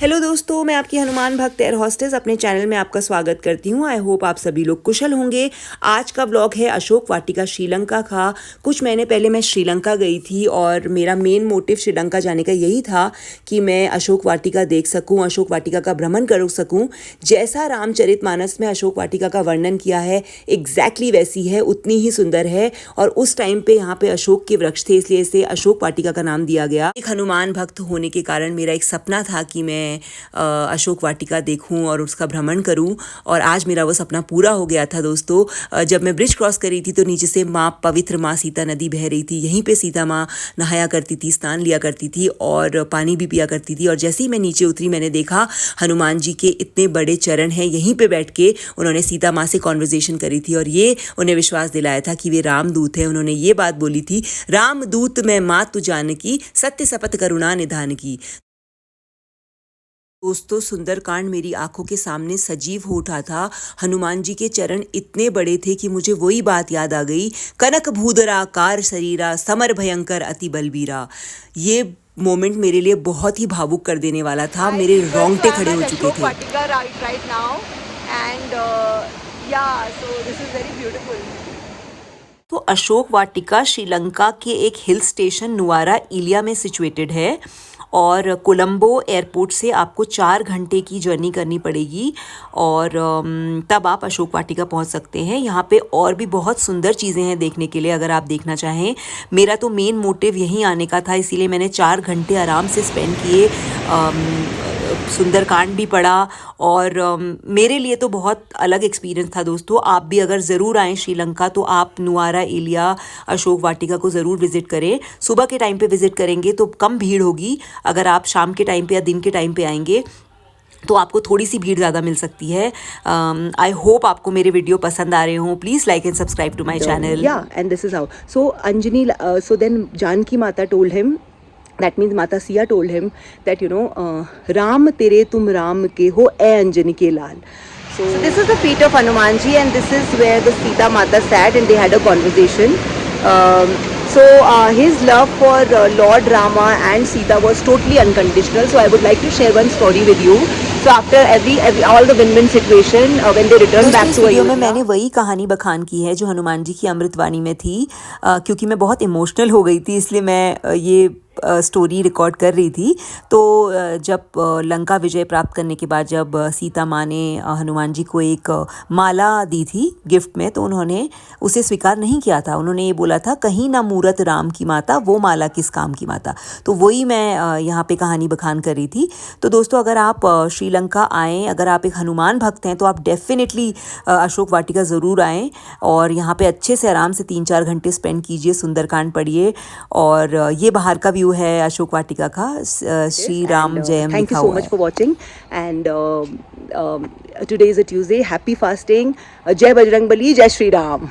Hello दोस्तों, मैं आपकी हनुमान भक्त एयर हॉस्टेस अपने चैनल में आपका स्वागत करती हूँ। आई होप आप सभी लोग कुशल होंगे। आज का व्लॉग है अशोक वाटिका श्रीलंका का। कुछ महीने पहले मैं श्रीलंका गई थी और मेरा मेन मोटिव श्रीलंका जाने का यही था कि मैं अशोक वाटिका देख सकूँ, अशोक वाटिका का भ्रमण कर सकूँ। जैसा रामचरितमानस में अशोक वाटिका का वर्णन किया है एग्जैक्टली वैसी है, उतनी ही सुंदर है। और उस टाइम पे यहाँ पे अशोक के वृक्ष थे, इसलिए इसे अशोक वाटिका का नाम दिया गया। एक हनुमान भक्त होने के कारण मेरा एक सपना था कि मैं अशोक वाटिका देखूं और उसका भ्रमण करूं, और आज मेरा वो सपना पूरा हो गया था दोस्तों। जब मैं ब्रिज क्रॉस कर रही थी तो नीचे से पवित्र माँ सीता नदी बह रही थी। यहीं पे सीता माँ नहाया करती थी, स्नान लिया करती थी और पानी भी पिया करती थी। और जैसे ही मैं नीचे उतरी मैंने देखा हनुमान जी के इतने बड़े चरण हैं। यहीं पे बैठ के उन्होंने सीता माँ से कॉन्वर्जेशन करी थी और ये उन्हें विश्वास दिलाया था कि वे रामदूत हैं। उन्होंने ये बात बोली थी, रामदूत मैं मातु जानकी, सत्य शपथ करुणा निधान की। दोस्तों, सुंदरकांड मेरी आंखों के सामने सजीव हो उठा था। हनुमान जी के चरण इतने बड़े थे कि मुझे वही बात याद आ गई, कनक भूधरा कार शरीरा, समर भयंकर अति बलबीरा। ये मोमेंट मेरे लिए बहुत ही भावुक कर देने वाला था। मेरे रोंगटे खड़े हो चुके थे। तो अशोक वाटिका श्रीलंका के एक हिल स्टेशन नुआरा इलिया में सिचुएटेड है और कोलंबो एयरपोर्ट से आपको 4 घंटे की जर्नी करनी पड़ेगी और तब आप अशोक वाटिका पहुंच सकते हैं। यहाँ पे और भी बहुत सुंदर चीज़ें हैं देखने के लिए, अगर आप देखना चाहें। मेरा तो मेन मोटिव यहीं आने का था, इसीलिए मैंने 4 घंटे आराम से स्पेंड किए। सुंदरकांड भी पढ़ा और मेरे लिए तो बहुत अलग एक्सपीरियंस था दोस्तों। आप भी अगर ज़रूर आएँ श्रीलंका तो आप नुआरा इलिया अशोक वाटिका को ज़रूर विज़िट करें। सुबह के टाइम पे विज़िट करेंगे तो कम भीड़ होगी। अगर आप शाम के टाइम पे या दिन के टाइम पे आएंगे तो आपको थोड़ी सी भीड़ ज़्यादा मिल सकती है। आई होप आपको मेरे वीडियो पसंद आ रहे हों। Please like and subscribe to my channel. Yeah, and this is how. So Anjani, so then Janki Mata told him, that means Mata Siya told him that Ram tere tum Ram ke ho ए अंजनी के लाल. So this is the feet of Hanumanji and this is where the Sita Mata sat and they had a conversation. His love for Lord Rama and Sita was totally unconditional. So I would like to share one story with you. So after all the win-win situation, when they returned back to video में मैंने वही कहानी बखान की है जो हनुमान जी की अमृतवाणी में थी। क्योंकि मैं बहुत इमोशनल हो गई थी, इसलिए मैं ये स्टोरी रिकॉर्ड कर रही थी। तो जब लंका विजय प्राप्त करने के बाद जब सीता माँ ने हनुमान जी को एक माला दी थी गिफ्ट में, तो उन्होंने उसे स्वीकार नहीं किया था। उन्होंने ये बोला था, कहीं ना मूरत राम की माता, वो माला किस काम की माता। तो वही मैं यहाँ पे कहानी बखान कर रही थी। तो दोस्तों, अगर आप श्रीलंका आएँ, अगर आप एक हनुमान भक्त हैं तो आप डेफिनेटली अशोक वाटिका ज़रूर आएँ और यहाँ पे अच्छे से आराम से 3-4 घंटे स्पेंड कीजिए, सुंदरकांड पढ़िए। और ये बाहर का व्यू है अशोक वाटिका का। श्री राम जयम Thank you लिखा so हुआ much है। for watching and today is a Tuesday. Happy fasting. Jai Bajrang Bali, Jai Shri Ram.